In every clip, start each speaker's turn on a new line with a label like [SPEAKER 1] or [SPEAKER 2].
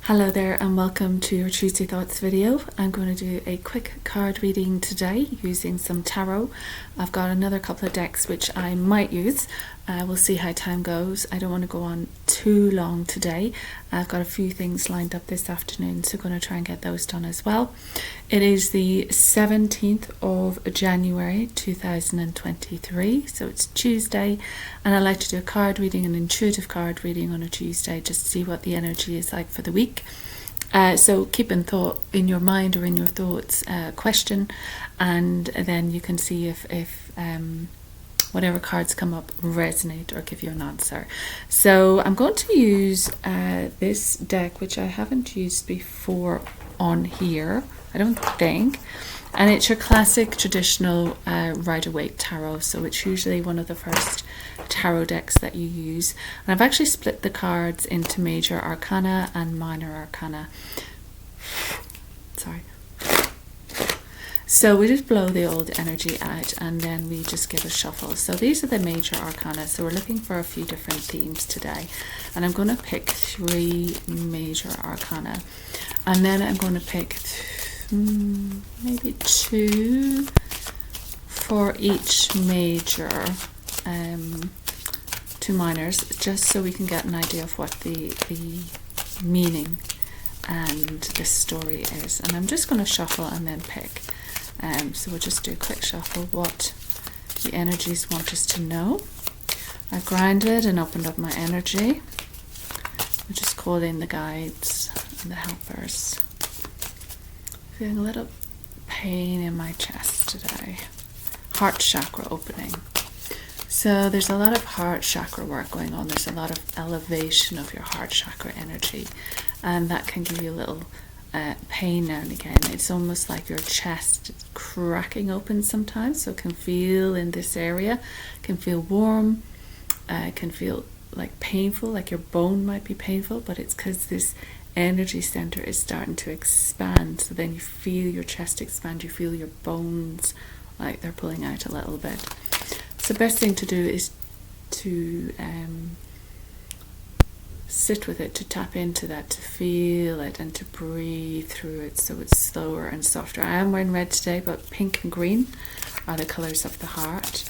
[SPEAKER 1] Hello there and welcome to your Tuesday Thoughts video. I'm going to do a quick card reading today using some tarot. I've got another couple of decks which I might use. We'll see how time goes. I don't want to go on too long today. I've got a few things lined up this afternoon, so I'm going to try and get those done as well. It is the 17th of January 2023, so it's Tuesday, and I like to do a card reading, an intuitive card reading on a Tuesday, just to see what the energy is like for the week. So keep in thought, in your mind or in your thoughts, question, and then you can see if whatever cards come up resonate or give you an answer. So I'm going to use this deck, which I haven't used before on here, I don't think, and it's your classic traditional WaiteTarot. So it's usually one of the first tarot decks that you use, and I've actually split the cards into major arcana and minor arcana. Sorry. So we just blow the old energy out and then we just give a shuffle. So these are the major arcana. So we're looking for a few different themes today. And I'm going to pick 3 major arcana. And then I'm going to pick maybe 2 for each major, 2 minors, just so we can get an idea of what the meaning and the story is. And I'm just going to shuffle and then pick. So we'll just do a quick shuffle, what the energies want us to know. I grounded and opened up my energy. I just called in the guides and the helpers. Feeling a little pain in my chest today. Heart chakra opening. So there's a lot of heart chakra work going on. There's a lot of elevation of your heart chakra energy, and that can give you a little pain now and again. It's almost like your chest cracking open sometimes, so it can feel in this area, can feel warm, can feel like painful, like your bone might be painful, but it's because this energy center is starting to expand. So then you feel your chest expand, you feel your bones like they're pulling out a little bit. So the best thing to do is to sit with it, to tap into that, to feel it and to breathe through it so it's slower and softer. I am wearing red today, but pink and green are the colours of the heart,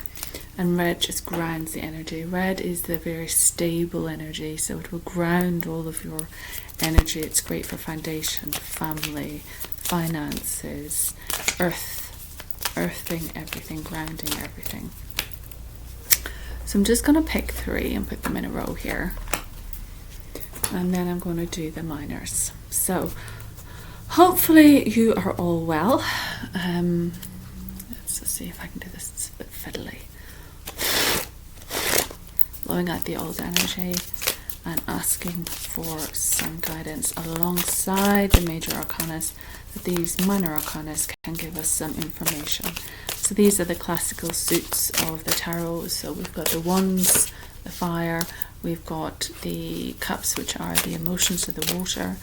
[SPEAKER 1] and red just grounds the energy. Red is the very stable energy, so it will ground all of your energy. It's great for foundation, family, finances, earthing everything, grounding everything. So I'm just going to pick 3 and put them in a row here. And then I'm going to do the minors. So hopefully you are all well. Let's just see if I can do this a bit fiddly. Blowing out the old energy and asking for some guidance alongside the major arcanas, that these minor arcanas can give us some information. So these are the classical suits of the tarot. So we've got the wands, the fire, we've got the cups, which are the emotions of the water,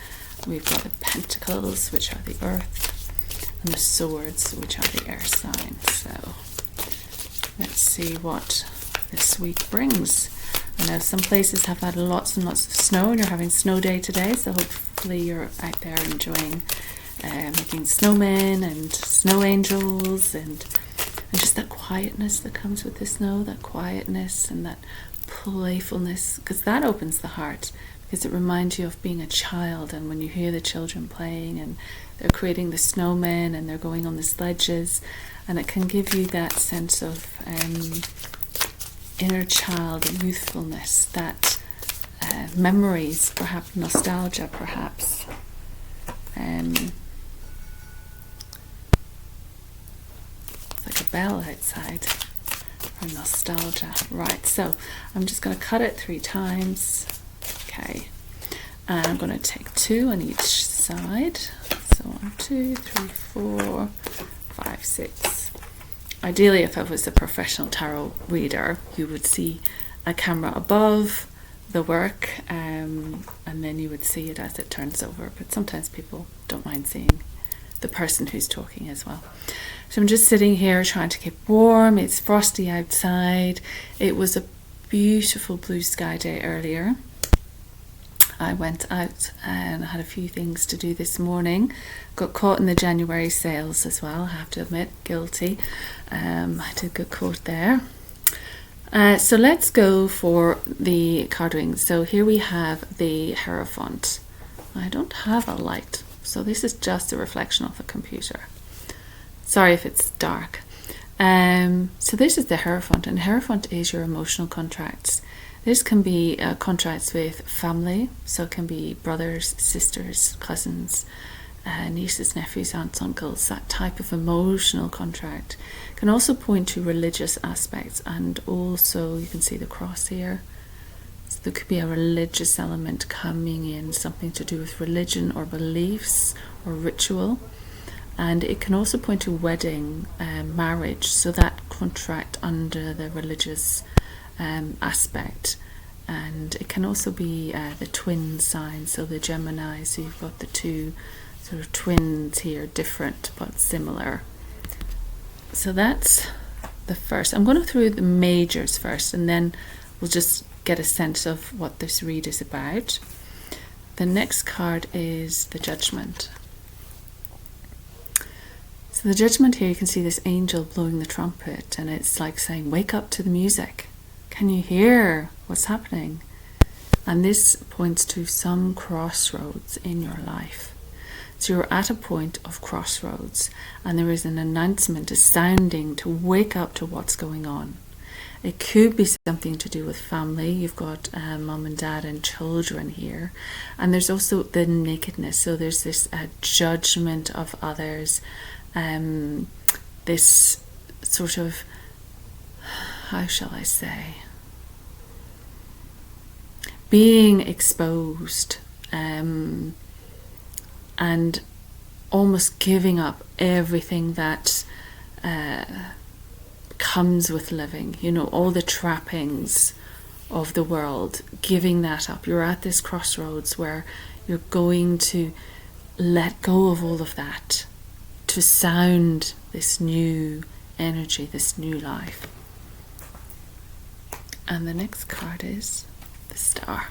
[SPEAKER 1] we've got the pentacles, which are the earth, and the swords, which are the air signs. So let's see what this week brings. I know some places have had lots and lots of snow, and you're having snow day today, so hopefully you're out there enjoying making snowmen and snow angels, and just that quietness that comes with the snow, that quietness and that playfulness, because that opens the heart, because it reminds you of being a child. And when you hear the children playing and they're creating the snowmen and they're going on the sledges, and it can give you that sense of inner child youthfulness, that memories, perhaps nostalgia, perhaps like a bell outside for nostalgia. Right, so I'm just going to cut it 3 times. Okay, and I'm going to take 2 on each side. So 1, 2, 3, 4, 5, 6. Ideally, if I was a professional tarot reader, you would see a camera above the work, and then you would see it as it turns over. But sometimes people don't mind seeing the person who's talking as well. So I'm just sitting here trying to keep warm. It's frosty outside. It was a beautiful blue sky day earlier. I went out and had a few things to do this morning. Got caught in the January sales as well, I have to admit, guilty. I did get caught there. So let's go for the card readings. So here we have the Hierophant. I don't have a light, so this is just a reflection of the computer. Sorry if it's dark. So this is the Hierophant, and Hierophant is your emotional contracts. This can be contracts with family, so it can be brothers, sisters, cousins, nieces, nephews, aunts, uncles, that type of emotional contract. It can also point to religious aspects, and also you can see the cross here. So there could be a religious element coming in, something to do with religion or beliefs or ritual. And it can also point to wedding, marriage, so that contract under the religious aspect. And it can also be the twin sign, so the Gemini, so you've got the two sort of twins here, different but similar. So that's the first. I'm going to go through the majors first, and then we'll just get a sense of what this read is about. The next card is the Judgment. So the Judgment here, you can see this angel blowing the trumpet, and it's like saying, wake up to the music. Can you hear what's happening? And this points to some crossroads in your life. So you're at a point of crossroads, and there is an announcement, a sounding to wake up to what's going on. It could be something to do with family. You've got mum and dad and children here. And there's also the nakedness. So there's this judgment of others. This sort of, how shall I say, being exposed, and almost giving up everything that comes with living, you know, all the trappings of the world, giving that up. You're at this crossroads where you're going to let go of all of that to sound this new energy, this new life. And the next card is the Star.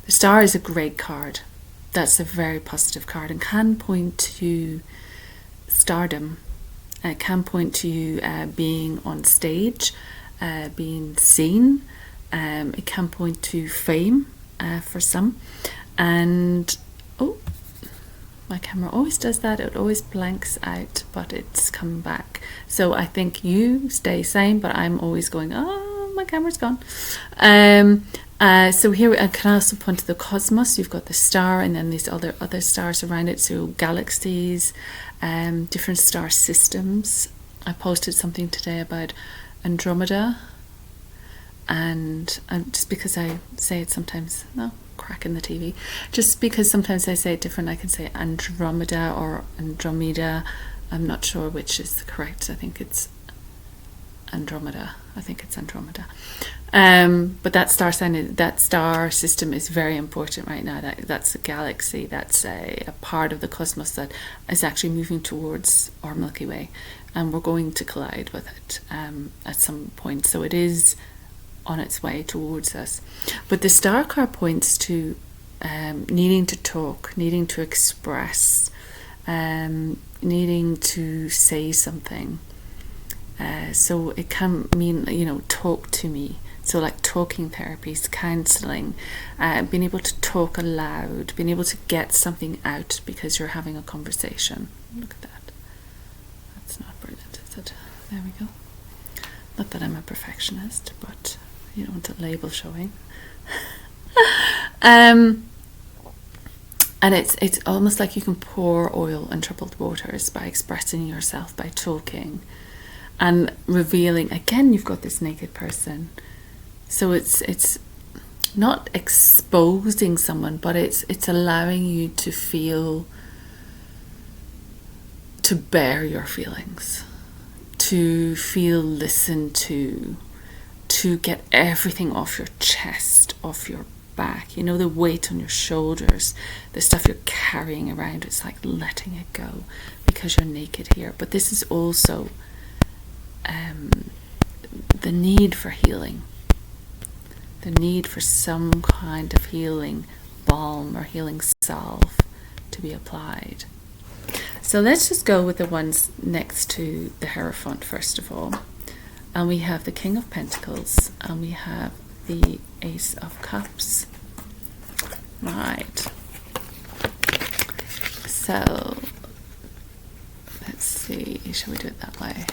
[SPEAKER 1] The Star is a great card. That's a very positive card and can point to stardom. It can point to you being on stage, being seen. It can point to fame for some. And my camera always does that. It always blanks out, but it's come back. So I think you stay sane, but I'm always going, oh, my camera's gone. So here I can also point to the cosmos. You've got the star, and then these other stars around it. So galaxies, different star systems. I posted something today about Andromeda, and just because I say it sometimes, no, cracking the TV. Just because sometimes I say it different, I can say Andromeda or Andromeda. I'm not sure which is correct. I think it's Andromeda. But that star sign, that star system is very important right now. That's a galaxy. That's a part of the cosmos that is actually moving towards our Milky Way, and we're going to collide with it at some point. So it is on its way towards us. But the Star card points to needing to talk, needing to express, needing to say something. So it can mean, you know, talk to me. So like talking therapies, counselling, being able to talk aloud, being able to get something out because you're having a conversation. Look at that. That's not brilliant, is it? There we go. Not that I'm a perfectionist, but you don't want a label showing. And it's almost like you can pour oil on troubled waters by expressing yourself, by talking and revealing. Again, you've got this naked person. So it's not exposing someone, but it's allowing you to feel, to bear your feelings, to feel listened to get everything off your chest, off your back, you know, the weight on your shoulders, the stuff you're carrying around. It's like letting it go because you're naked here. But this is also the need for healing, the need for some kind of healing balm or healing salve to be applied. So let's just go with the ones next to the Hierophant first of all. And we have the King of Pentacles and we have the Ace of Cups. Right. So let's see, shall we do it that way?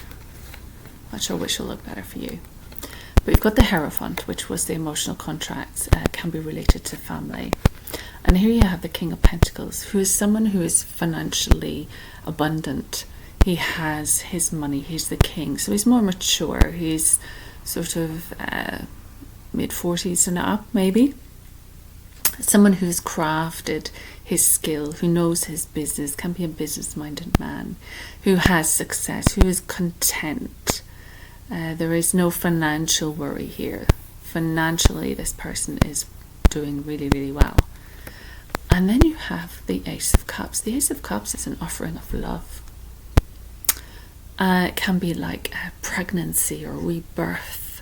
[SPEAKER 1] Not sure which will look better for you. But we've got the Hierophant, which was the emotional contracts, can be related to family. And here you have the King of Pentacles, who is someone who is financially abundant. He has his money, he's the king, so he's more mature. He's sort of mid-40s and up, maybe. Someone who's crafted his skill, who knows his business, can be a business-minded man, who has success, who is content. There is no financial worry here. Financially, this person is doing really, really well. And then you have the Ace of Cups. The Ace of Cups is an offering of love. It can be like a pregnancy or rebirth.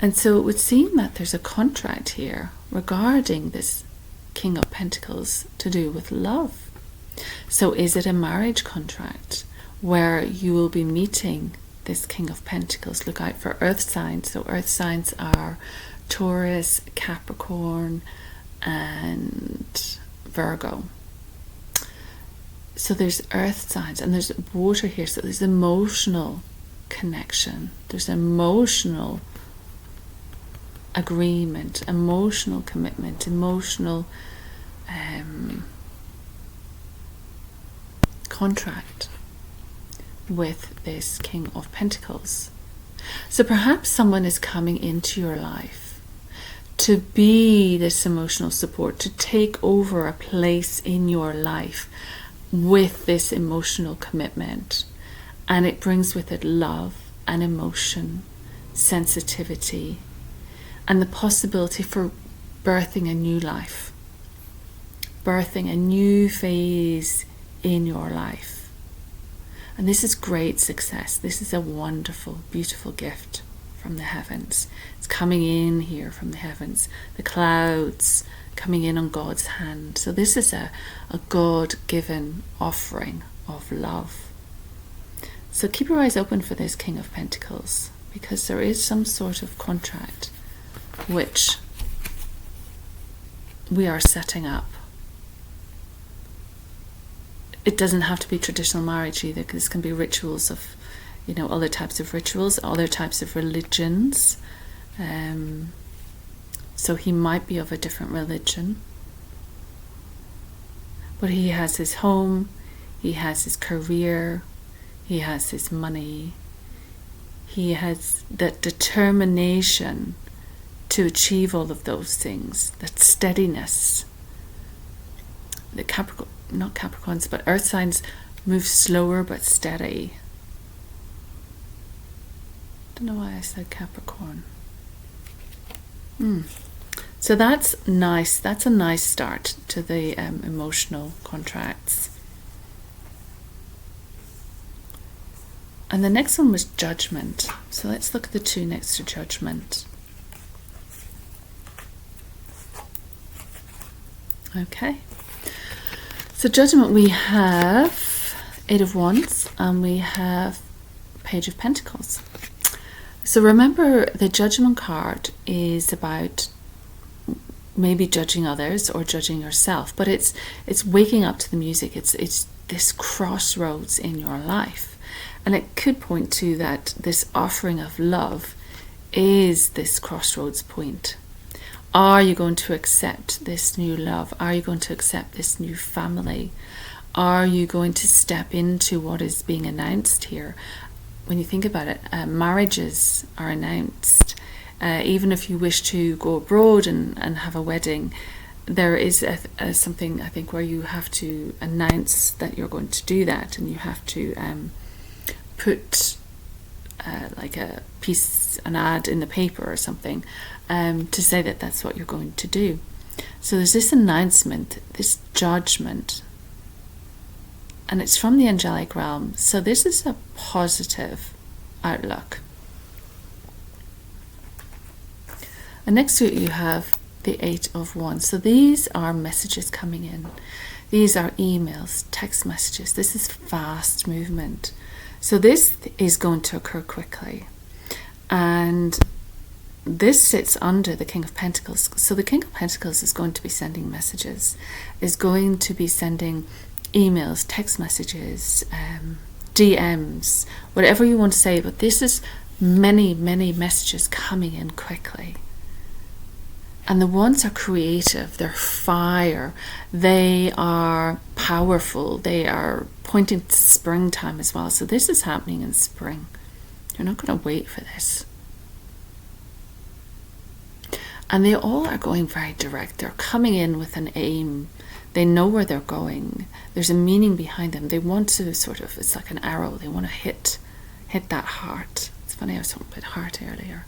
[SPEAKER 1] And so it would seem that there's a contract here regarding this King of Pentacles to do with love. So is it a marriage contract where you will be meeting this King of Pentacles? Look out for earth signs. So earth signs are Taurus, Capricorn, and Virgo. So there's earth signs and there's water here, so there's emotional connection, there's emotional agreement, emotional commitment, emotional contract with this King of Pentacles. So perhaps someone is coming into your life to be this emotional support, to take over a place in your life with this emotional commitment, and it brings with it love and emotion, sensitivity, and the possibility for birthing a new life, birthing a new phase in your life. And this is great success. This is a wonderful, beautiful gift from the heavens. It's coming in here from the heavens, the clouds coming in on God's hand. So this is a God-given offering of love. So keep your eyes open for this King of Pentacles, because there is some sort of contract which we are setting up. It doesn't have to be traditional marriage either, because this can be rituals of, other types of rituals, other types of religions. So he might be of a different religion, but he has his home, he has his career, he has his money, he has that determination to achieve all of those things, that steadiness. The not Capricorns, but earth signs move slower but steady. Don't know why I said Capricorn. So that's nice. That's a nice start to the emotional contracts. And the next one was Judgment. So let's look at the two next to Judgment. Okay. So Judgment, we have Eight of Wands and we have Page of Pentacles. So remember, the Judgment card is about maybe judging others or judging yourself, but it's waking up to the music. It's this crossroads in your life, and it could point to that this offering of love is this crossroads point. Are you going to accept this new love? Are you going to accept this new family? Are you going to step into what is being announced here? When you think about it, marriages are announced. Even if you wish to go abroad and have a wedding, there is something, I think, where you have to announce that you're going to do that, and you have to put like an ad in the paper or something to say that that's what you're going to do. So there's this announcement, this judgment, and it's from the angelic realm. So this is a positive outlook. And next to it you have the 8 of Wands. So these are messages coming in. These are emails, text messages. This is fast movement. So this is going to occur quickly. And this sits under the King of Pentacles. So the King of Pentacles is going to be sending messages, is going to be sending emails, text messages, DMs, whatever you want to say. But this is many, many messages coming in quickly. And the ones are creative, they're fire, they are powerful, they are pointing to springtime as well. So this is happening in spring. You're not going to wait for this. And they all are going very direct. They're coming in with an aim. They know where they're going. There's a meaning behind them. They want to sort of, it's like an arrow. They want to hit that heart. It's funny, I was talking about heart earlier.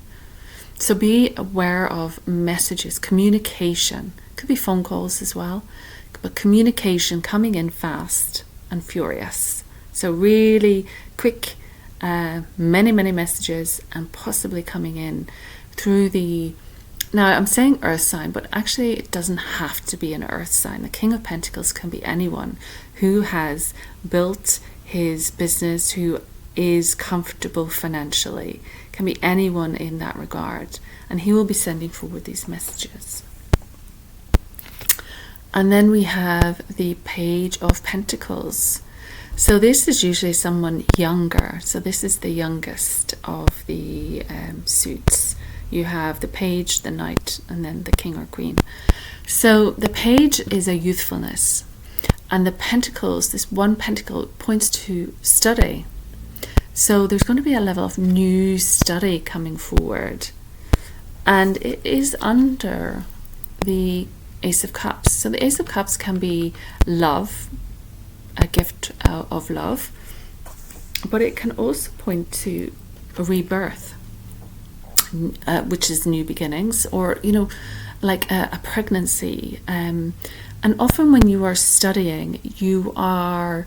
[SPEAKER 1] So be aware of messages, communication. Could be phone calls as well. But communication coming in fast and furious. So really quick, many, many messages, and possibly coming in through the... Now, I'm saying earth sign, but actually it doesn't have to be an earth sign. The King of Pentacles can be anyone who has built his business, who is comfortable financially. Can be anyone in that regard. And he will be sending forward these messages. And then we have the Page of Pentacles. So this is usually someone younger. So this is the youngest of the suits. You have the Page, the Knight, and then the King or Queen. So the Page is a youthfulness. And the Pentacles, this one Pentacle, points to study. So there's going to be a level of new study coming forward. And it is under the Ace of Cups. So the Ace of Cups can be love, a gift of love. But it can also point to a rebirth. Which is new beginnings, or like a pregnancy, and often when you are studying, you are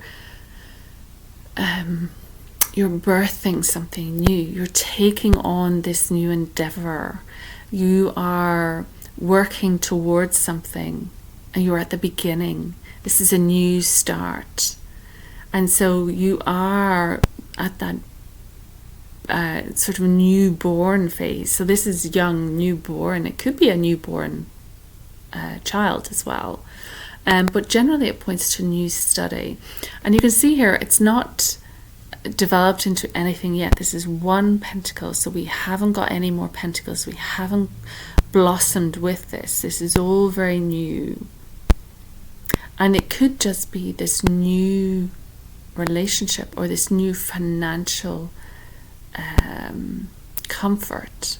[SPEAKER 1] you're birthing something new. You're taking on this new endeavor. You are working towards something, and you're at the beginning. This is a new start, and so you are at that sort of newborn phase. So this is young, newborn. It could be a newborn child as well. But generally it points to new study. And you can see here, it's not developed into anything yet. This is one pentacle. So we haven't got any more pentacles. We haven't blossomed with this. This is all very new. And it could just be this new relationship or this new financial comfort,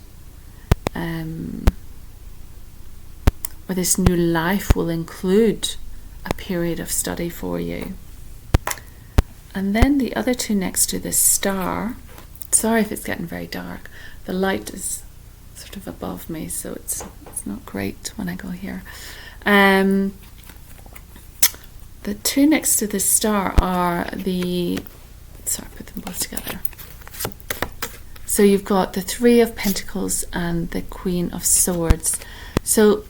[SPEAKER 1] or this new life will include a period of study for you. And then the other two next to the Star, sorry if it's getting very dark, the light is sort of above me, so it's not great when I go here. The two next to the Star are the, sorry, I put them both together. So you've got the Three of Pentacles and the Queen of Swords. So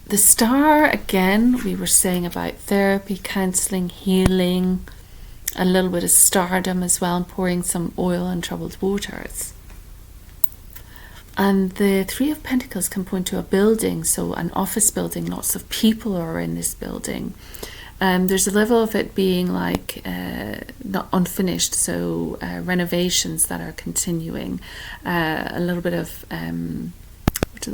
[SPEAKER 1] the Star, again, we were saying about therapy, counselling, healing, a little bit of stardom as well, and pouring some oil on troubled waters. And the Three of Pentacles can point to a building, so an office building, lots of people are in this building. There's a level of it being like not unfinished, so renovations that are continuing, a little bit of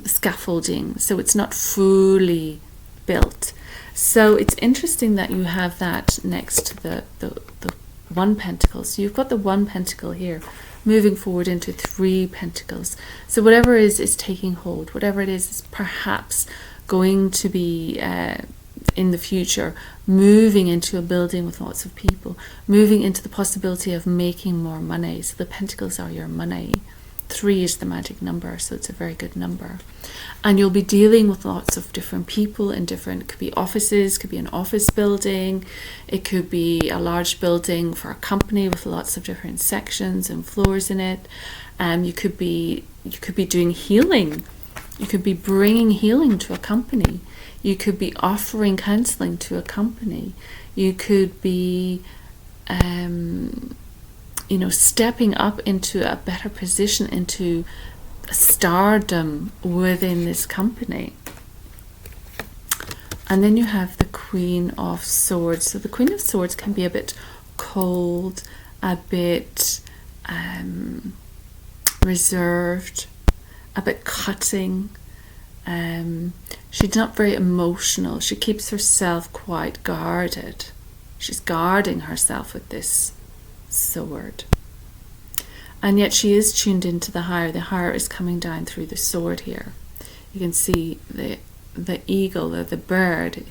[SPEAKER 1] scaffolding, so it's not fully built. So it's interesting that you have that next to the one pentacle. So you've got the one pentacle here moving forward into three pentacles. So whatever is taking hold, whatever it is perhaps going to be in the future, moving into a building with lots of people, moving into the possibility of making more money. So the pentacles are your money. 3 is the magic number, so it's a very good number. And you'll be dealing with lots of different people in different, it could be offices, could be an office building, it could be a large building for a company with lots of different sections and floors in it. You could be doing healing You could be bringing healing to a company. You could be offering counseling to a company. You could be, stepping up into a better position, into stardom within this company. And then you have the Queen of Swords. So the Queen of Swords can be a bit cold, a bit reserved, a bit cutting. She's not very emotional. She keeps herself quite guarded. She's guarding herself with this sword. And yet she is tuned into the higher. The higher is coming down through the sword here. You can see the eagle or the bird.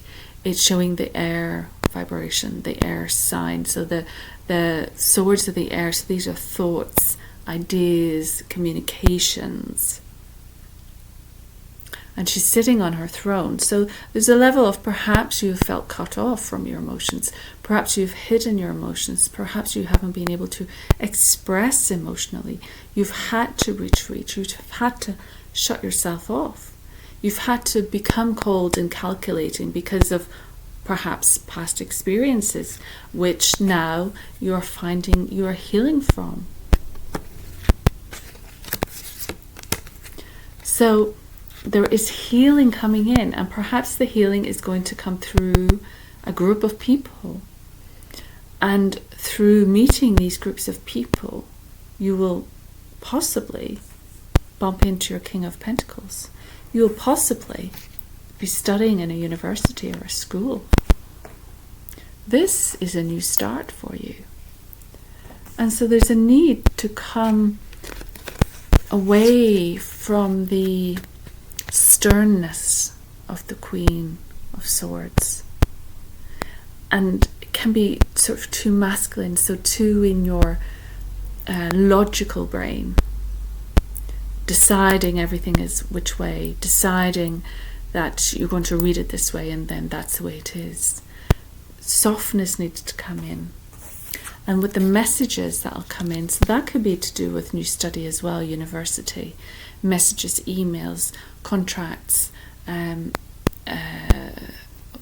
[SPEAKER 1] It's showing the air vibration, the air sign. So the swords of the air. So these are thoughts, ideas, communications. And she's sitting on her throne. So there's a level of perhaps you've felt cut off from your emotions. Perhaps you've hidden your emotions. Perhaps you haven't been able to express emotionally. You've had to retreat. You've had to shut yourself off. You've had to become cold and calculating because of perhaps past experiences, which now you're finding you're healing from. So there is healing coming in, and perhaps the healing is going to come through a group of people. And through meeting these groups of people, you will possibly bump into your King of Pentacles. You will possibly be studying in a university or a school. This is a new start for you. And so there's a need to come away from the sternness of the Queen of Swords, and it can be sort of too masculine, so too in your logical brain, deciding everything is which way, deciding that you're going to read it this way and then that's the way it is. Softness needs to come in, and with the messages that'll come in, so that could be to do with new study as well, university messages, emails, contracts,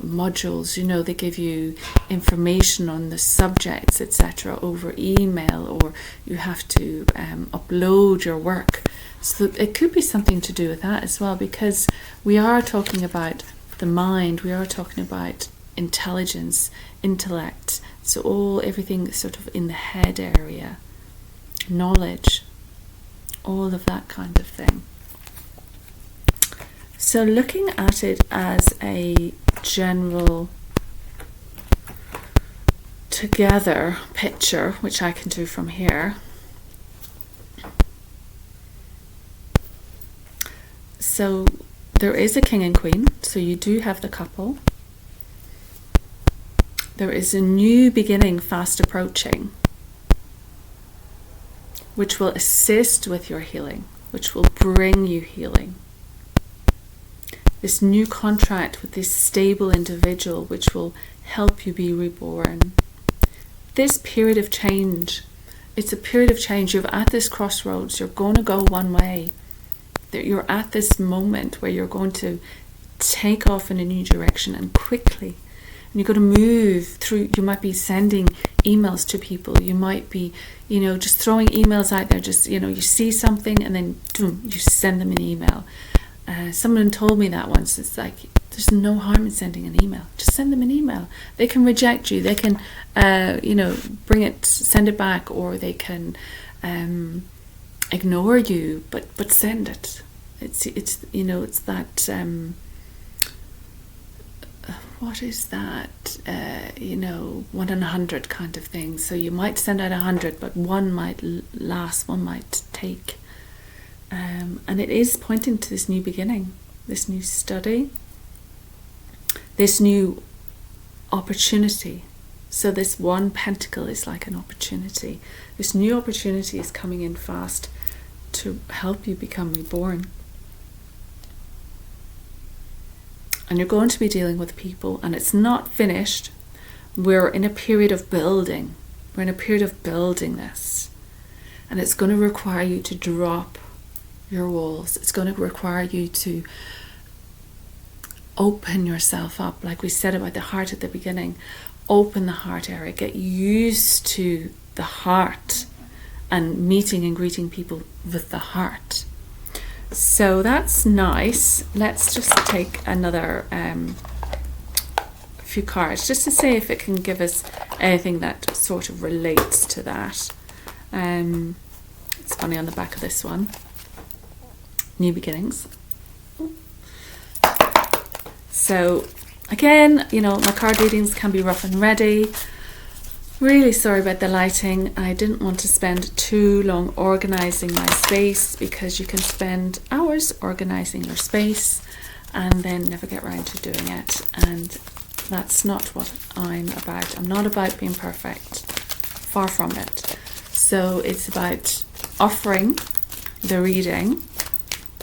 [SPEAKER 1] modules. They give you information on the subjects, etc., over email, or you have to upload your work. So it could be something to do with that as well, because we are talking about the mind, we are talking about intelligence, intellect, so everything sort of in the head area, knowledge, all of that kind of thing. So looking at it as a general together picture, which I can do from here. So there is a king and queen, so you do have the couple. There is a new beginning fast approaching, which will assist with your healing, which will bring you healing. This new contract with this stable individual, which will help you be reborn. This period of change, it's a period of change. You're at this crossroads. You're going to go one way. You're at this moment where you're going to take off in a new direction, and quickly. And you're going to move through. You might be sending emails to people. You might be, just throwing emails out there. Just, you see something and then boom, you send them an email. Someone told me that once. It's like, there's no harm in sending an email. Just send them an email. They can reject you. They can, send it back, or they can ignore you. But send it. It's that. What is that? 1 in 100 kind of thing. So you might send out 100, but one might last. One might take. And it is pointing to this new beginning, this new study, this new opportunity. So this one pentacle is like an opportunity. This new opportunity is coming in fast to help you become reborn. And you're going to be dealing with people, and it's not finished. We're in a period of building. We're in a period of building this. And it's going to require you to drop your walls. It's going to require you to open yourself up, like we said about the heart at the beginning. Open the heart area, get used to the heart and meeting and greeting people with the heart. So that's nice. Let's just take another few cards just to see if it can give us anything that sort of relates to that. It's funny on the back of this one, new beginnings. So again, you know, my card readings can be rough and ready. Really sorry about the lighting. I didn't want to spend too long organizing my space, because you can spend hours organizing your space and then never get around to doing it. And that's not what I'm about. I'm not about being perfect. Far from it. So it's about offering the reading.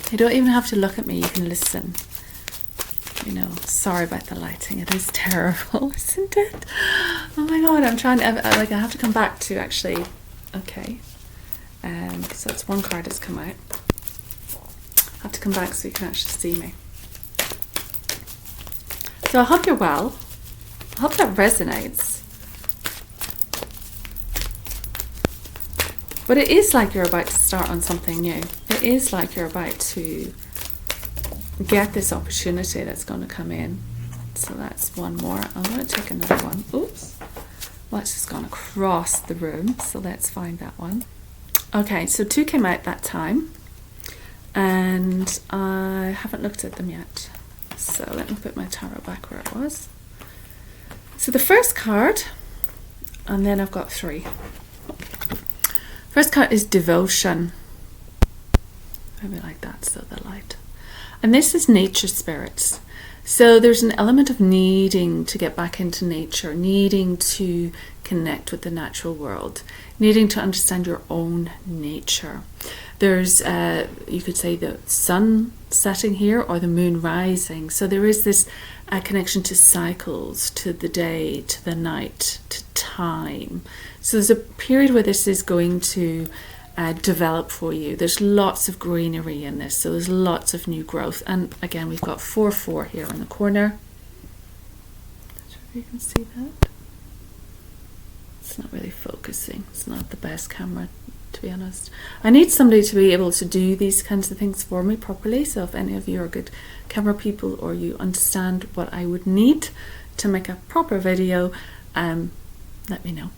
[SPEAKER 1] You don't even have to look at me, you can listen. You know, sorry about the lighting. It is terrible, isn't it? Oh my god, I'm trying to, like, I have to come back to actually, okay. So it's one card that's come out. I have to come back so you can actually see me. So I hope you're well. I hope that resonates. But it is like you're about to start on something new. It is like you're about to get this opportunity that's going to come in. So that's one more. I'm going to take another one. Oops. Well, it's just gone across the room. So let's find that one. Okay, so 2 came out that time. And I haven't looked at them yet. So let me put my tarot back where it was. So the first card, and then I've got 3. First card is devotion. Maybe like that, so the light. And this is nature spirits. So there's an element of needing to get back into nature, needing to connect with the natural world, needing to understand your own nature. There's, you could say, the sun setting here or the moon rising. So there is this connection to cycles, to the day, to the night, to time. So there's a period where this is going to develop for you. There's lots of greenery in this, so there's lots of new growth. And again, we've got 4-4 here in the corner. Not sure if you can see that. It's not really focusing. It's not the best camera, to be honest. I need somebody to be able to do these kinds of things for me properly. So if any of you are good camera people, or you understand what I would need to make a proper video, let me know.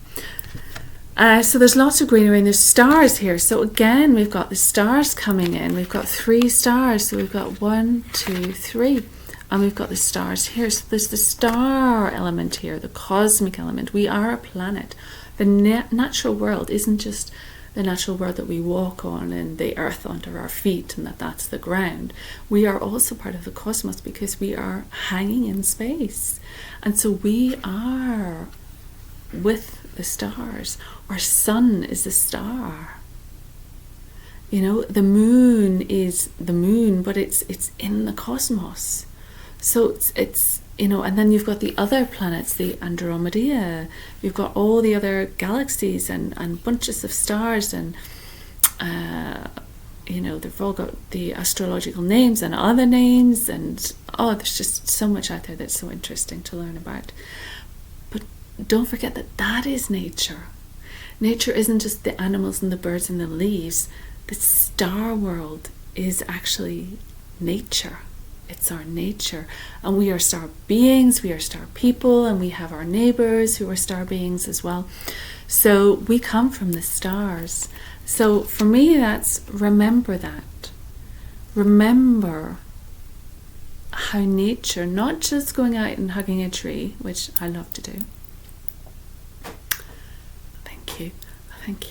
[SPEAKER 1] So there's lots of greenery and there's stars here. So again, we've got the stars coming in. We've got 3 stars. So we've got 1, 2, 3. And we've got the stars here. So there's the star element here, the cosmic element. We are a planet. The natural world isn't just the natural world that we walk on and the earth under our feet and that's the ground. We are also part of the cosmos because we are hanging in space. And so we are with the stars. Our sun is a star. You know, the moon is the moon, but it's in the cosmos. So it's you know, and then you've got the other planets, the Andromeda. You've got all the other galaxies and bunches of stars, and you know, they've all got the astrological names and other names, and oh, there's just so much out there that's so interesting to learn about. But don't forget that that is nature. Nature isn't just the animals and the birds and the leaves. The star world is actually nature. It's our nature. And we are star beings, we are star people, and we have our neighbors who are star beings as well. So we come from the stars. So for me, that's remember that. Remember how nature, not just going out and hugging a tree, which I love to do. Thank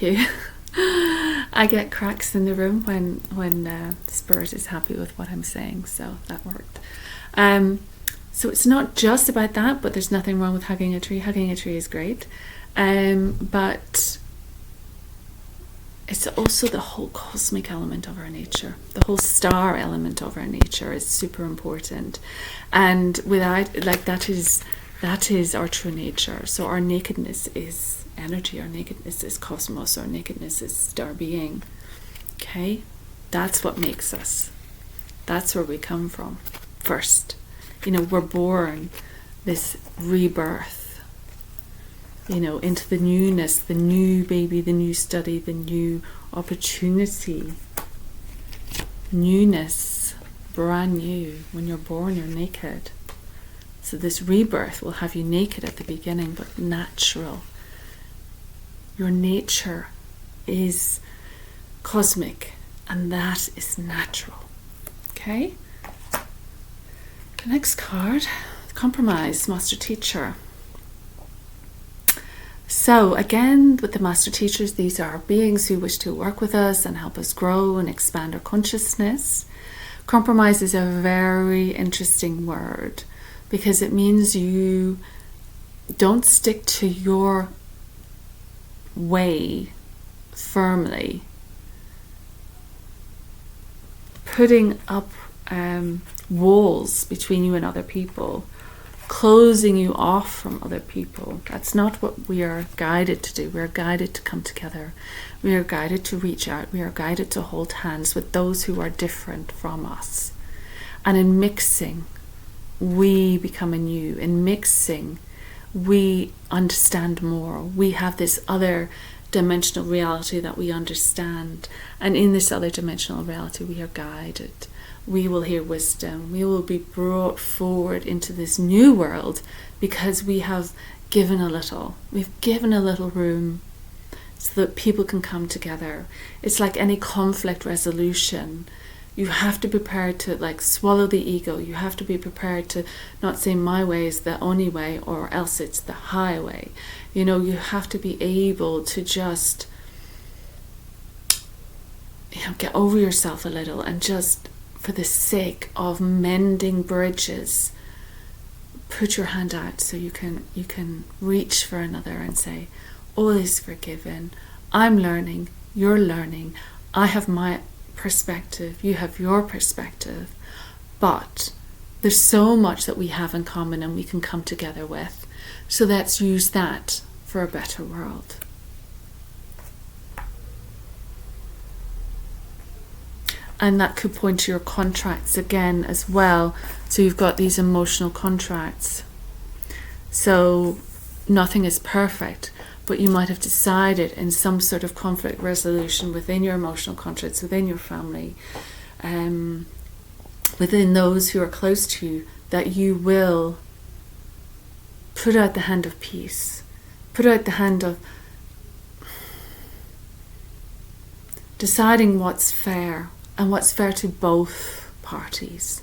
[SPEAKER 1] you. I get cracks in the room when Spirit is happy with what I'm saying, so that worked. So it's not just about that, but there's nothing wrong with hugging a tree. Hugging a tree is great, but it's also the whole cosmic element of our nature. The whole star element of our nature is super important, and without, like, that is our true nature. So our nakedness is energy, our nakedness is cosmos, our nakedness is star being. Okay, That's what makes us. That's where we come from first. We're born this rebirth, into the newness, the new baby, the new study, the new opportunity. Newness, brand new. When you're born, you're naked. So this rebirth will have you naked at the beginning, but natural. Your nature is cosmic, and that is natural. Okay? The next card, Compromise, Master Teacher. So again, with the Master Teachers, these are beings who wish to work with us and help us grow and expand our consciousness. Compromise is a very interesting word because it means you don't stick to your way firmly. Putting up walls between you and other people, closing you off from other people. That's not what we are guided to do. We are guided to come together. We are guided to reach out. We are guided to hold hands with those who are different from us. And in mixing, we become anew. In mixing, we understand more. We have this other dimensional reality that we understand. And in this other dimensional reality, we are guided. We will hear wisdom. We will be brought forward into this new world because we have given a little. We've given a little room so that people can come together. It's like any conflict resolution. You have to be prepared to swallow the ego. You have to be prepared to not say my way is the only way or else it's the highway. You have to be able to just get over yourself a little and just, for the sake of mending bridges, put your hand out so you can reach for another and say, all is forgiven. I'm learning, you're learning. I have my perspective, you have your perspective. But there's so much that we have in common and we can come together with. So let's use that for a better world. And that could point to your contracts again as well. So you've got these emotional contracts. So nothing is perfect, but you might have decided in some sort of conflict resolution within your emotional contracts, within your family, within those who are close to you, that you will put out the hand of peace, put out the hand of deciding what's fair and what's fair to both parties.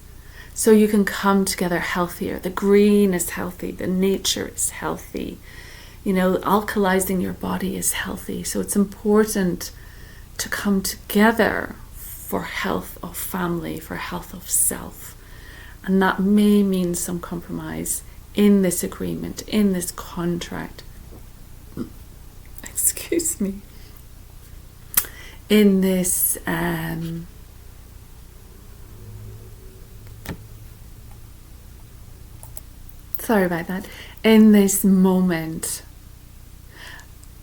[SPEAKER 1] So you can come together healthier. The green is healthy, the nature is healthy. Alkalizing your body is healthy. So it's important to come together for health of family, for health of self. And that may mean some compromise in this agreement, in this contract. Excuse me. In this sorry about that. In this moment,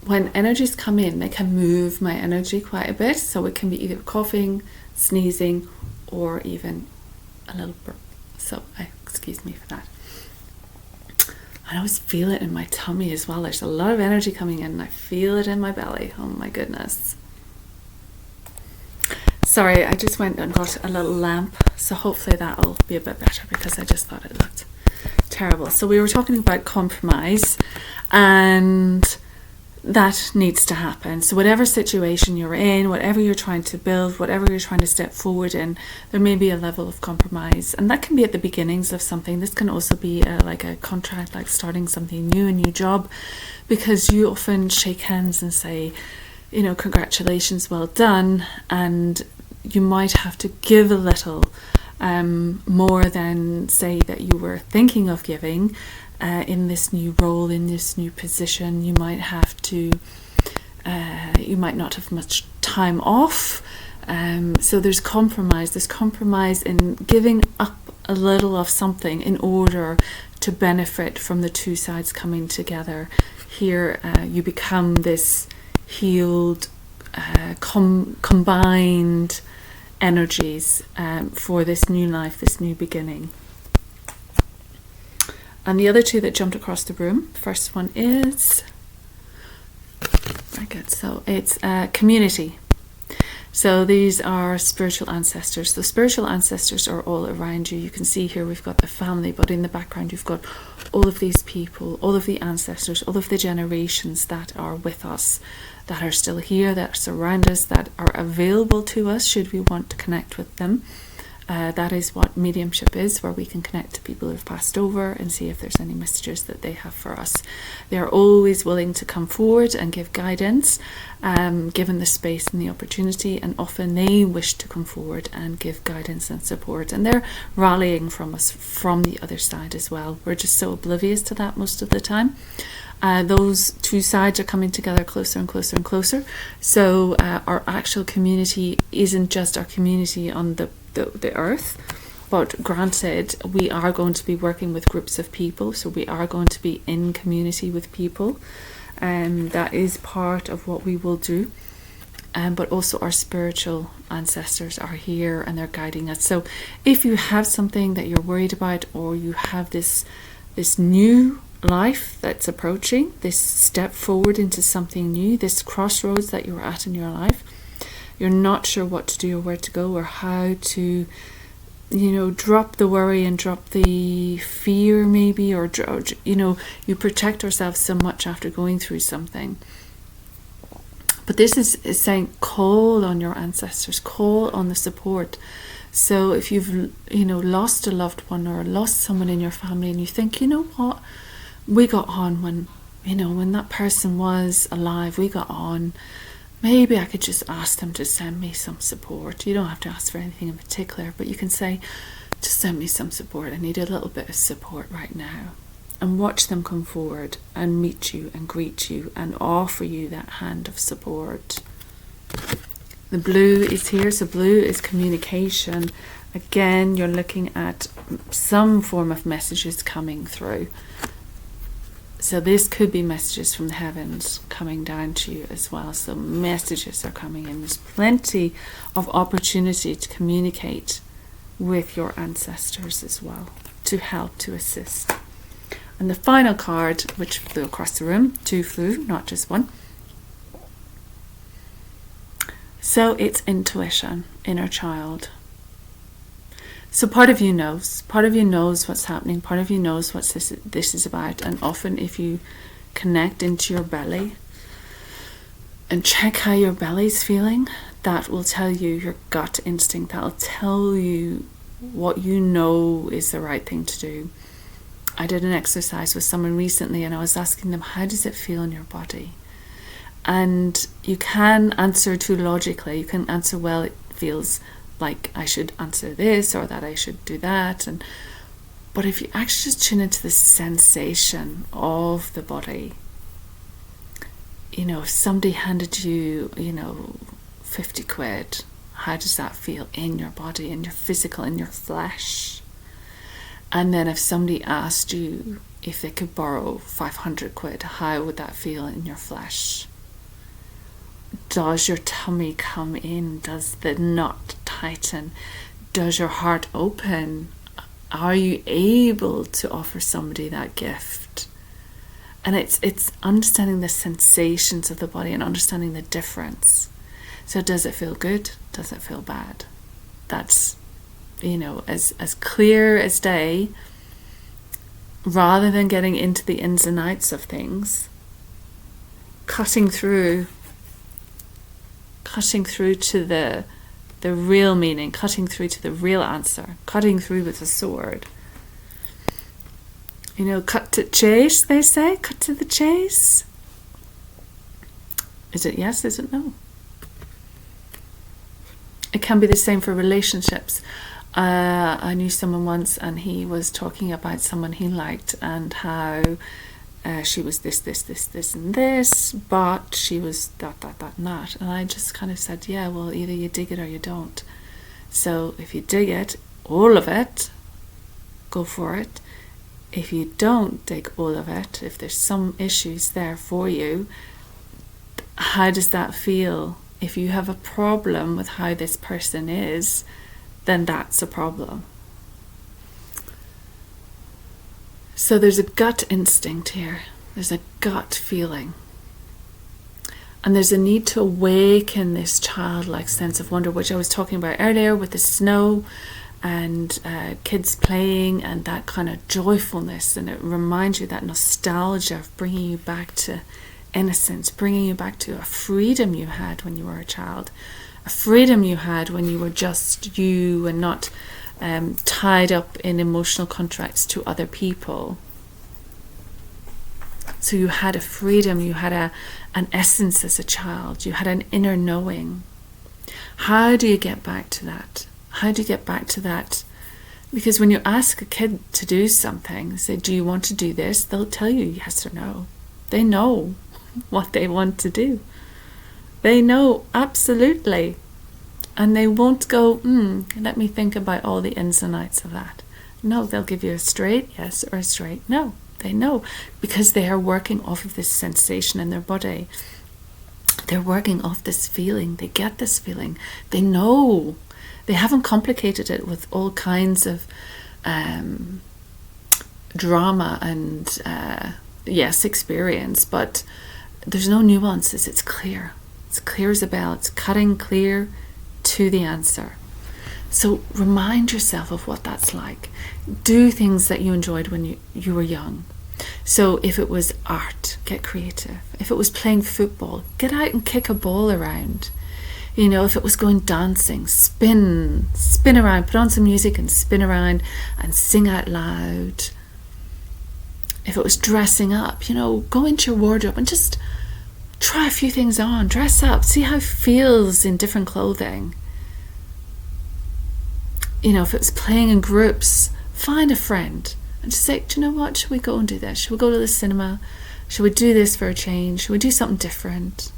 [SPEAKER 1] when energies come in, they can move my energy quite a bit. So it can be either coughing, sneezing, or even a little burp. So excuse me for that. I always feel it in my tummy as well. There's a lot of energy coming in and I feel it in my belly. Oh my goodness. Sorry, I just went and got a little lamp. So hopefully that'll be a bit better because I just thought it looked terrible. So we were talking about compromise, and that needs to happen. So whatever situation you're in, whatever you're trying to build, whatever you're trying to step forward in, there may be a level of compromise, and that can be at the beginnings of something. This can also be like a contract, like starting something new, a new job, because you often shake hands and say, congratulations, well done, and you might have to give a little more than, say, that you were thinking of giving in this new role, in this new position. You might have to, you might not have much time off. So there's compromise. There's compromise in giving up a little of something in order to benefit from the two sides coming together. Here you become this healed, combined energies for this new life, this new beginning. And the other two that jumped across the room, first one is, very good, so it's community. So these are spiritual ancestors. The spiritual ancestors are all around you. You can see here we've got the family, but in the background you've got all of these people, all of the ancestors, all of the generations that are with us, that are still here, that surround us, that are available to us should we want to connect with them. That is what mediumship is, where we can connect to people who've passed over and see if there's any messages that they have for us. They are always willing to come forward and give guidance, given the space and the opportunity, and often they wish to come forward and give guidance and support, and they're rallying from us from the other side as well. We're just so oblivious to that most of the time. Those two sides are coming together closer and closer and closer. So our actual community isn't just our community on the earth, but granted, we are going to be working with groups of people, so we are going to be in community with people, and that is part of what we will do. But also our spiritual ancestors are here and they're guiding us. So if you have something that you're worried about, or you have this new life that's approaching, this step forward into something new, this crossroads that you're at in your life, you're not sure what to do or where to go or how to, drop the worry and drop the fear maybe, or you protect ourselves so much after going through something. But this is saying call on your ancestors, call on the support. So if you've lost a loved one or lost someone in your family, and you think, you know what, we got on when that person was alive, we got on. Maybe I could just ask them to send me some support. You don't have to ask for anything in particular, but you can say, just send me some support. I need a little bit of support right now. And watch them come forward and meet you and greet you and offer you that hand of support. The blue is here, so blue is communication. Again, you're looking at some form of messages coming through. So this could be messages from the heavens coming down to you as well. So messages are coming in. There's plenty of opportunity to communicate with your ancestors as well, to help, to assist. And the final card, which flew across the room, two flew, not just one. So it's intuition, inner child. So part of you knows what's happening, part of you knows what this is about. And often if you connect into your belly and check how your belly's feeling, that will tell you your gut instinct, that will tell you what you know is the right thing to do. I did an exercise with someone recently and I was asking them, how does it feel in your body? And you can answer too logically. You can answer, well, it feels like I should answer this or that I should do that. But if you actually just tune into the sensation of the body, if somebody handed you, 50 quid, how does that feel in your body, in your physical, in your flesh? And then if somebody asked you if they could borrow 500 quid, how would that feel in your flesh? Does your tummy come in? Does the knot tighten? Does your heart open? Are you able to offer somebody that gift? And it's understanding the sensations of the body and understanding the difference. So does it feel good? Does it feel bad? That's, as clear as day, rather than getting into the ins and outs of things, cutting through to the real meaning, cutting through to the real answer, cutting through with a sword. Cut to chase, they say, cut to the chase. Is it yes, is it no? It can be the same for relationships. I knew someone once and he was talking about someone he liked and how she was this and this, but she was that and that. And I just kind of said, yeah, well, either you dig it or you don't. So if you dig it, all of it, go for it. If you don't dig all of it, if there's some issues there for you, how does that feel If you have a problem with how this person is, then that's a problem. So there's a gut instinct here. There's a gut feeling. And there's a need to awaken this childlike sense of wonder, which I was talking about earlier with the snow and kids playing and that kind of joyfulness. And it reminds you that nostalgia of bringing you back to innocence, bringing you back to a freedom you had when you were a child, a freedom you had when you were just you and not tied up in emotional contracts to other people. So you had a freedom, you had an essence as a child, you had an inner knowing. How do you get back to that? How do you get back to that? Because when you ask a kid to do something, say, do you want to do this? They'll tell you yes or no. They know what they want to do. They know absolutely. And they won't go, let me think about all the ins and outs of that. No, they'll give you a straight yes or a straight no. They know, because they are working off of this sensation in their body. They're working off this feeling. They get this feeling. They know. They haven't complicated it with all kinds of drama and, experience, but there's no nuances. It's clear. It's clear as a bell. It's cutting clear to the answer. So remind yourself of what that's like. Do things that you enjoyed when you were young. So if it was art, get creative. If it was playing football, get out and kick a ball around. You know, if it was going dancing, spin around, put on some music and spin around and sing out loud. If it was dressing up, go into your wardrobe and just try a few things on. Dress up, see how it feels in different clothing. If it's playing in groups, find a friend and just say, do you know what, should we go and do this? Should we go to the cinema? Should we do this for a change? Should we do something different?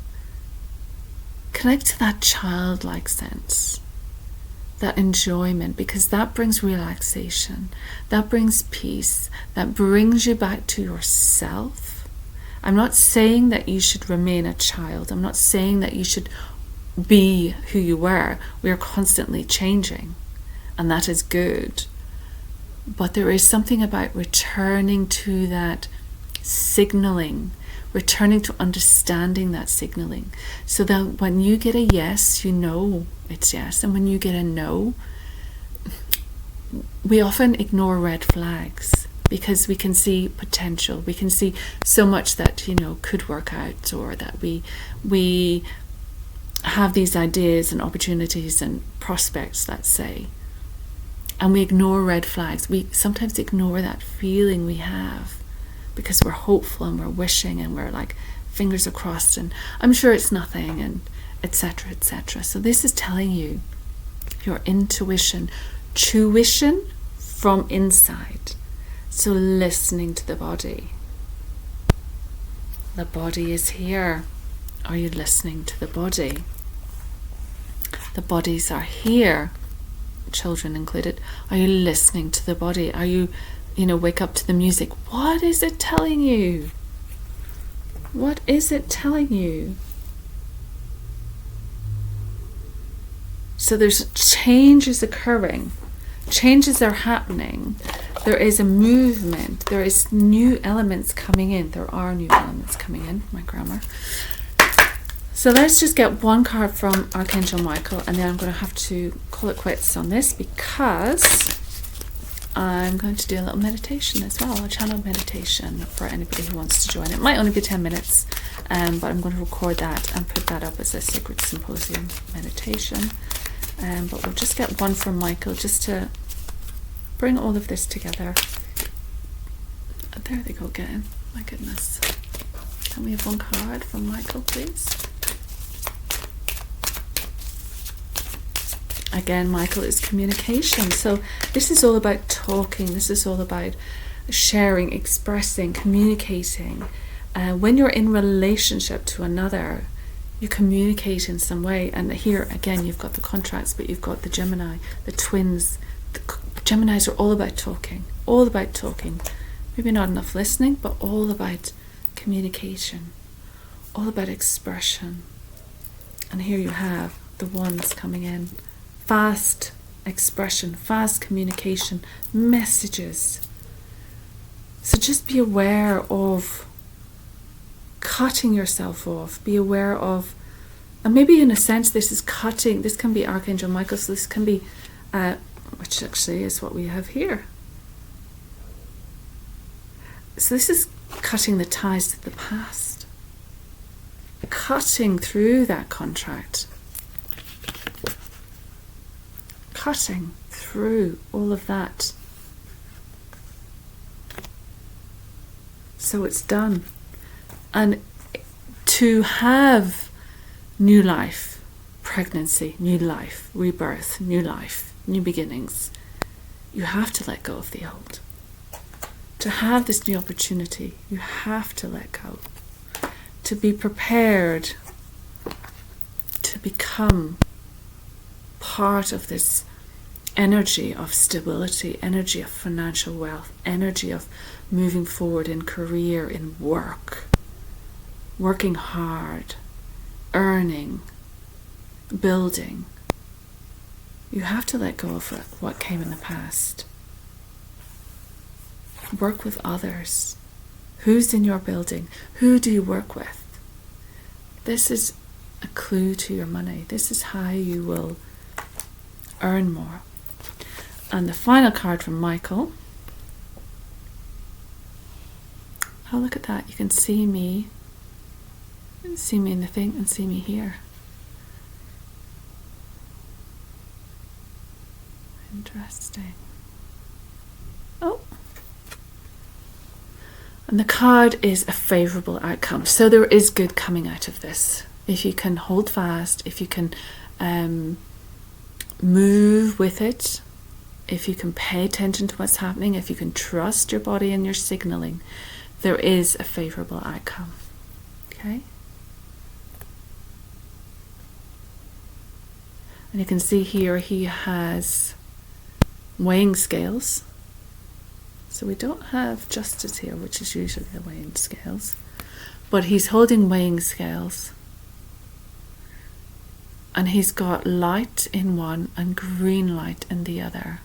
[SPEAKER 1] Connect to that childlike sense, that enjoyment, because that brings relaxation, that brings peace, that brings you back to yourself. I'm not saying that you should remain a child. I'm not saying that you should be who you were. We are constantly changing. And that is good. But there is something about returning to that signaling, returning to understanding that signaling, so that when you get a yes, you know it's yes. And when you get a no, we often ignore red flags because we can see potential. We can see so much that, could work out, or that we have these ideas and opportunities and prospects, let's say. And we ignore red flags. We sometimes ignore that feeling we have because we're hopeful and we're wishing and we're like, fingers are crossed and I'm sure it's nothing, and etc., etc. So this is telling you your intuition, tuition from inside. So listening to the body. The body is here. Are you listening to the body? The bodies are here, children included. Are you listening to the body? Are you, wake up to the music? What is it telling you? What is it telling you? So there's changes occurring. Changes are happening. There is a movement. There is new elements coming in. There are new elements coming in. My grammar. So let's just get one card from Archangel Michael, and then I'm going to have to call it quits on this because I'm going to do a little meditation as well, a channel meditation for anybody who wants to join. It might only be 10 minutes, but I'm going to record that and put that up as a Sacred Symposium meditation. But we'll just get one from Michael just to bring all of this together. There they go again. My goodness. Can we have one card from Michael, please? Again, Michael is communication. So this is all about talking. This is all about sharing, expressing, communicating. When you're in relationship to another, you communicate in some way. And here, again, you've got the contracts, but you've got the Gemini, the twins. The Geminis are all about talking. All about talking. Maybe not enough listening, but all about communication. All about expression. And here you have the Wands coming in. Fast expression, fast communication, messages. So just be aware of cutting yourself off. Be aware of, and maybe in a sense this is cutting, this can be Archangel Michael, so this can be, which actually is what we have here. So this is cutting the ties to the past. Cutting through that contract. Cutting through all of that. So it's done. And to have new life, pregnancy, new life, rebirth, new life, new beginnings, you have to let go of the old. To have this new opportunity, you have to let go. To be prepared to become part of this energy of stability, energy of financial wealth, energy of moving forward in career, in work, working hard, earning, building. You have to let go of what came in the past. Work with others. Who's in your building? Who do you work with? This is a clue to your money. This is how you will earn more. And the final card from Michael. Oh, look at that. You can see me. You can see me in the thing and see me here. Interesting. Oh. And the card is a favourable outcome. So there is good coming out of this. If you can hold fast, if you can move with it, if you can pay attention to what's happening, if you can trust your body and your signalling, there is a favourable outcome. Okay? And you can see here he has weighing scales. So we don't have justice here, which is usually the weighing scales. But he's holding weighing scales. And he's got light in one and green light in the other.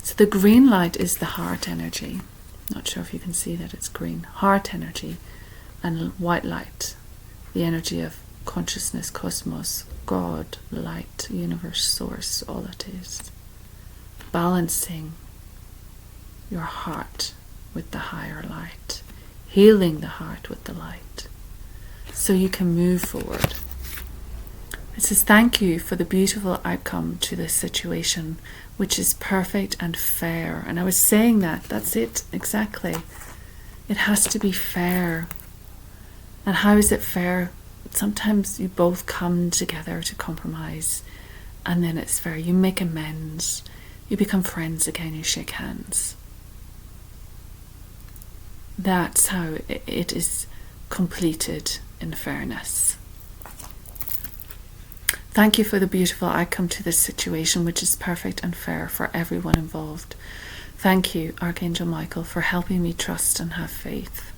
[SPEAKER 1] So the green light is the heart energy. Not sure if you can see that it's green. Heart energy. And white light, the energy of consciousness, cosmos, God, light, universe, source, all it is. Balancing your heart with the higher light. Healing the heart with the light. So you can move forward. It says, thank you for the beautiful outcome to this situation, which is perfect and fair. And I was saying that. That's it, exactly. It has to be fair. And how is it fair? Sometimes you both come together to compromise, and then it's fair. You make amends. You become friends again. You shake hands. That's how it is completed in fairness. Thank you for the beautiful outcome to this situation, which is perfect and fair for everyone involved. Thank you, Archangel Michael, for helping me trust and have faith.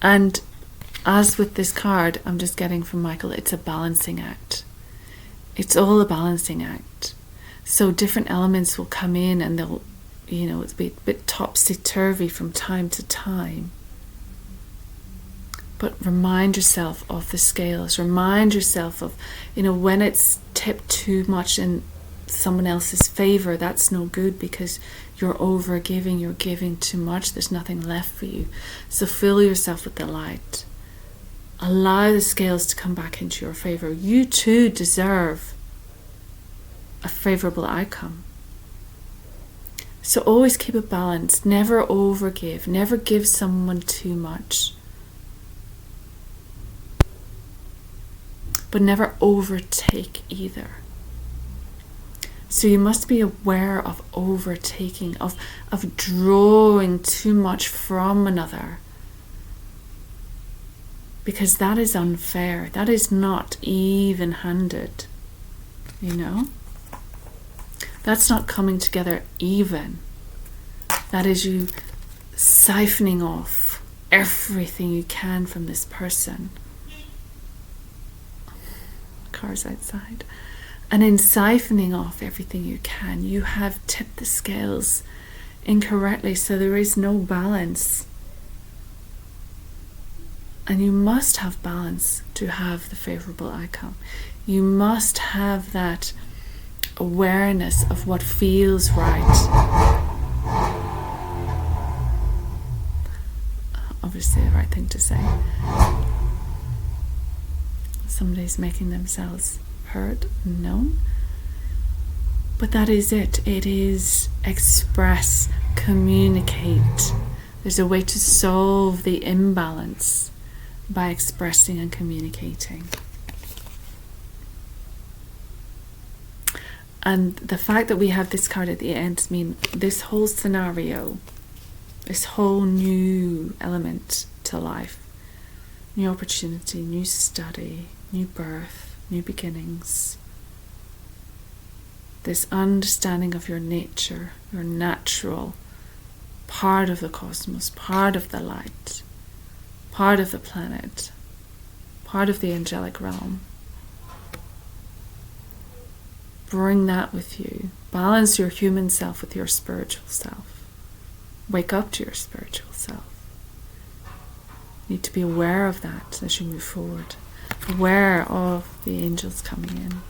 [SPEAKER 1] And as with this card, I'm just getting from Michael, it's a balancing act. It's all a balancing act. So different elements will come in and they'll, it's be a bit topsy-turvy from time to time. But remind yourself of the scales. Remind yourself of, when it's tipped too much in someone else's favor, that's no good because you're over giving, you're giving too much, there's nothing left for you. So fill yourself with the light. Allow the scales to come back into your favor. You too deserve a favorable outcome. So always keep it balanced. Never overgive. Never give someone too much. But never overtake either. So you must be aware of overtaking, of drawing too much from another. Because that is unfair. That is not even-handed. That's not coming together even. That is you siphoning off everything you can from this person. Cars outside. And in siphoning off everything you can, you have tipped the scales incorrectly, so there is no balance. And you must have balance to have the favorable outcome. You must have that awareness of what feels right. Obviously the right thing to say. Somebody's making themselves heard, known. But that is it. It is express, communicate. There's a way to solve the imbalance by expressing and communicating. And the fact that we have this card at the end means this whole scenario, this whole new element to life, new opportunity, new study, new birth, new beginnings, this understanding of your nature, your natural part of the cosmos, part of the light, part of the planet, part of the angelic realm. Bring that with you. Balance your human self with your spiritual self. Wake up to your spiritual self. You need to be aware of that as you move forward. Aware of the angels coming in.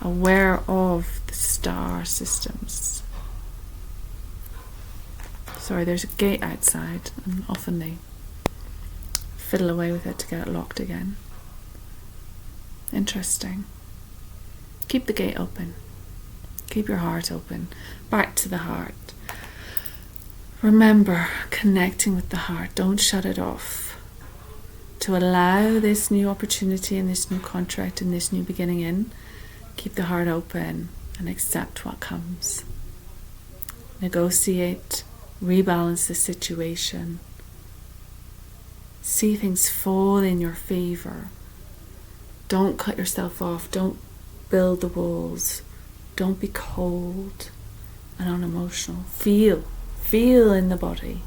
[SPEAKER 1] Aware of the star systems. Sorry, there's a gate outside, and often they fiddle away with it to get it locked again. Interesting. Keep the gate open. Keep your heart open. Back to the heart. Remember, connecting with the heart. Don't shut it off. To allow this new opportunity and this new contract and this new beginning in, keep the heart open and accept what comes. Negotiate, rebalance the situation. See things fall in your favor. Don't cut yourself off. Don't build the walls. Don't be cold and unemotional. Feel in the body.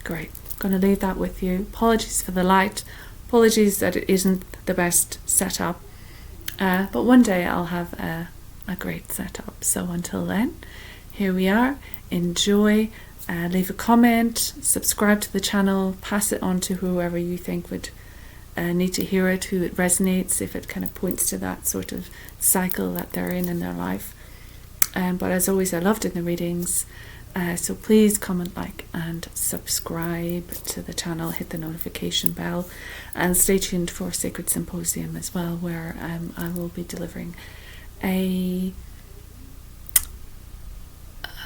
[SPEAKER 1] Great. Going to leave that with you. Apologies for the light. Apologies that it isn't the best setup. But one day I'll have a great setup. So until then, here we are. Enjoy. Leave a comment. Subscribe to the channel. Pass it on to whoever you think would need to hear it, who it resonates, if it kind of points to that sort of cycle that they're in their life. But as always, I loved in the readings. So please comment, like, and subscribe to the channel. Hit the notification bell, and stay tuned for Sacred Symposium as well, where I will be delivering a.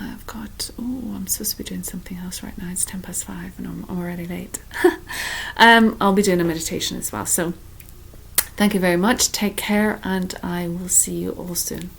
[SPEAKER 1] I'm supposed to be doing something else right now. It's 5:10 and I'm already late. I'll be doing a meditation as well. So thank you very much. Take care, and I will see you all soon.